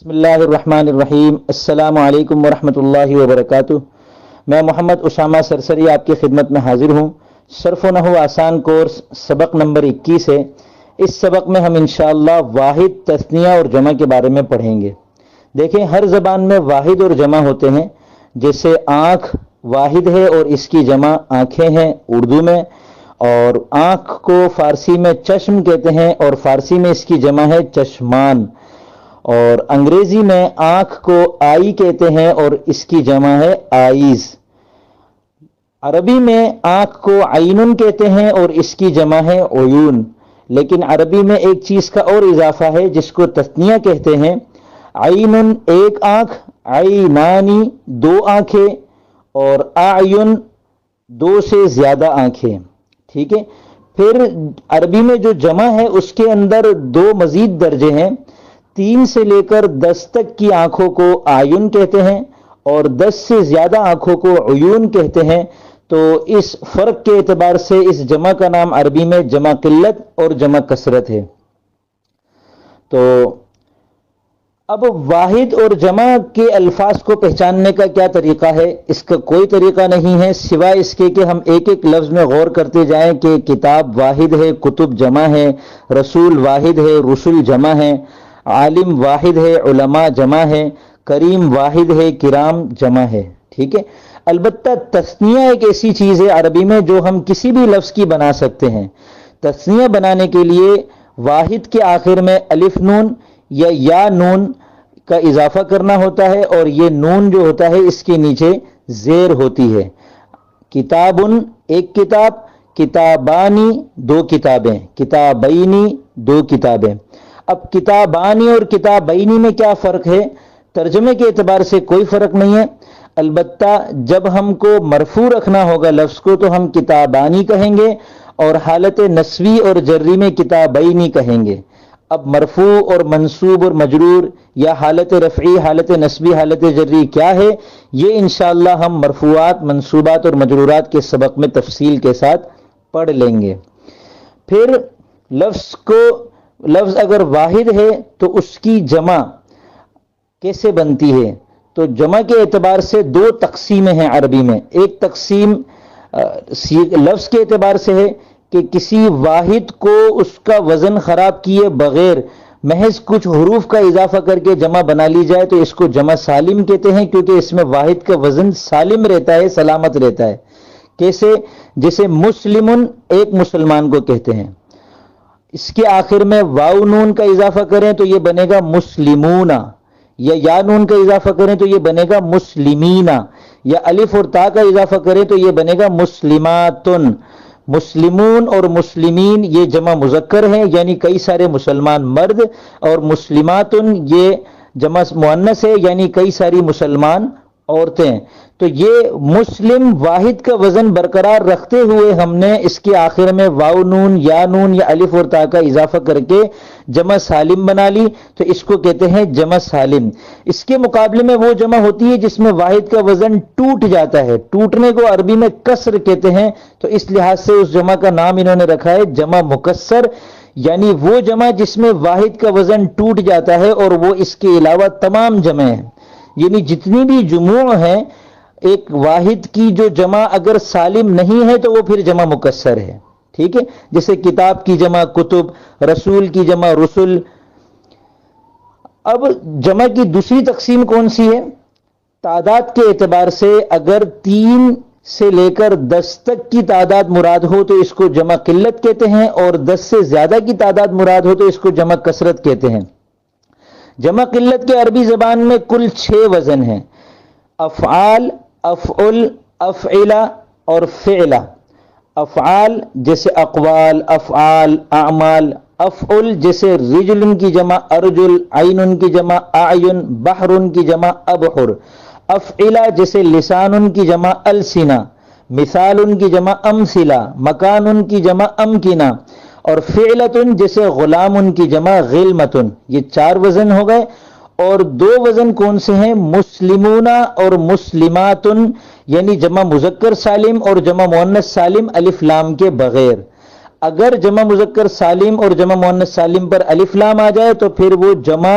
بسم اللہ الرحمن الرحیم، السلام علیکم ورحمۃ اللہ وبرکاتہ۔ میں محمد اسامہ سرسری آپ کی خدمت میں حاضر ہوں۔ صرف و نحو آسان کورس سبق نمبر 21 ہے۔ اس سبق میں ہم انشاءاللہ واحد، تثنیہ اور جمع کے بارے میں پڑھیں گے۔ دیکھیں، ہر زبان میں واحد اور جمع ہوتے ہیں۔ جیسے آنکھ واحد ہے اور اس کی جمع آنکھیں ہیں اردو میں، اور آنکھ کو فارسی میں چشم کہتے ہیں اور فارسی میں اس کی جمع ہے چشمان، اور انگریزی میں آنکھ کو آئی کہتے ہیں اور اس کی جمع ہے آئیز۔ عربی میں آنکھ کو عینن کہتے ہیں اور اس کی جمع ہے عیون۔ لیکن عربی میں ایک چیز کا اور اضافہ ہے جس کو تثنیہ کہتے ہیں۔ عینن ایک آنکھ، عینانی دو آنکھیں، اور اعین دو سے زیادہ آنکھیں۔ ٹھیک ہے، پھر عربی میں جو جمع ہے اس کے اندر دو مزید درجے ہیں۔ 3 سے لے کر 10 تک کی آنکھوں کو اعین کہتے ہیں اور 10 سے زیادہ آنکھوں کو عیون کہتے ہیں۔ تو اس فرق کے اعتبار سے اس جمع کا نام عربی میں جمع قلت اور جمع کثرت ہے۔ تو اب واحد اور جمع کے الفاظ کو پہچاننے کا کیا طریقہ ہے؟ اس کا کوئی طریقہ نہیں ہے سوائے اس کے کہ ہم ایک ایک لفظ میں غور کرتے جائیں کہ کتاب واحد ہے، کتب جمع ہے، رسول واحد ہے، رسل جمع ہے، عالم واحد ہے، علماء جمع ہے، کریم واحد ہے، کرام جمع ہے۔ ٹھیک ہے، البتہ تثنیہ ایک ایسی چیز ہے عربی میں جو ہم کسی بھی لفظ کی بنا سکتے ہیں۔ تثنیہ بنانے کے لیے واحد کے آخر میں الف نون یا نون کا اضافہ کرنا ہوتا ہے، اور یہ نون جو ہوتا ہے اس کے نیچے زیر ہوتی ہے۔ کتابن ایک کتاب، کتابانی دو کتابیں، کتابینی دو کتابیں۔ اب کتابانی اور کتابینی میں کیا فرق ہے؟ ترجمے کے اعتبار سے کوئی فرق نہیں ہے، البتہ جب ہم کو مرفوع رکھنا ہوگا لفظ کو تو ہم کتابانی کہیں گے، اور حالت نسبی اور جری میں کتابینی کہیں گے۔ اب مرفوع اور منصوب اور مجرور یا حالت رفعی، حالت نسبی، حالت جری کیا ہے، یہ انشاءاللہ ہم مرفوعات، منصوبات اور مجرورات کے سبق میں تفصیل کے ساتھ پڑھ لیں گے۔ پھر لفظ اگر واحد ہے تو اس کی جمع کیسے بنتی ہے؟ تو جمع کے اعتبار سے دو تقسیمیں ہیں عربی میں۔ ایک تقسیم لفظ کے اعتبار سے ہے کہ کسی واحد کو اس کا وزن خراب کیے بغیر محض کچھ حروف کا اضافہ کر کے جمع بنا لی جائے تو اس کو جمع سالم کہتے ہیں، کیونکہ اس میں واحد کا وزن سالم رہتا ہے، سلامت رہتا ہے۔ کیسے؟ جیسے مسلمن ایک مسلمان کو کہتے ہیں، اس کے آخر میں واو نون کا اضافہ کریں تو یہ بنے گا مسلمون، یا نون کا اضافہ کریں تو یہ بنے گا مسلمین، یا الف اور تا کا اضافہ کریں تو یہ بنے گا مسلماتن۔ مسلمون اور مسلمین یہ جمع مذکر ہیں، یعنی کئی سارے مسلمان مرد، اور مسلماتن یہ جمع مؤنث ہے، یعنی کئی ساری مسلمان عورتیں۔ تو یہ مسلم واحد کا وزن برقرار رکھتے ہوئے ہم نے اس کے آخر میں واو نون یا الف اور تا کا اضافہ کر کے جمع سالم بنا لی، تو اس کو کہتے ہیں جمع سالم۔ اس کے مقابلے میں وہ جمع ہوتی ہے جس میں واحد کا وزن ٹوٹ جاتا ہے، ٹوٹنے کو عربی میں کسر کہتے ہیں، تو اس لحاظ سے اس جمع کا نام انہوں نے رکھا ہے جمع مکسر، یعنی وہ جمع جس میں واحد کا وزن ٹوٹ جاتا ہے اور وہ اس کے علاوہ تمام جمع ہیں، یعنی جتنی بھی جموع ہیں ایک واحد کی جو جمع اگر سالم نہیں ہے تو وہ پھر جمع مکسر ہے۔ ٹھیک ہے، جیسے کتاب کی جمع کتب، رسول کی جمع رسل۔ اب جمع کی دوسری تقسیم کون سی ہے؟ تعداد کے اعتبار سے اگر 3 سے لے کر 10 تک کی تعداد مراد ہو تو اس کو جمع قلت کہتے ہیں، اور 10 سے زیادہ کی تعداد مراد ہو تو اس کو جمع کثرت کہتے ہیں۔ جمع قلت کے عربی زبان میں کل 6 وزن ہیں: افعال، افعل، افعلہ اور فعلہ۔ افعال جیسے اقوال، افعال، اعمال۔ افعل جیسے رجل کی جمع ارجل، عین کی جمع اعین، بحر کی جمع ابحر۔ افعلہ جیسے لسان کی جمع السنہ، مثال کی جمع امثلہ، مکان کی جمع امکنہ، اور فعلۃ جیسے غلام کی جمع غلمۃ۔ یہ 4 وزن ہو گئے، اور 2 وزن کون سے ہیں؟ مسلمون اور مسلمات، یعنی جمع مذکر سالم اور جمع مؤنث سالم الف لام کے بغیر۔ اگر جمع مذکر سالم اور جمع مؤنث سالم پر الف لام آ جائے تو پھر وہ جمع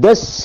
10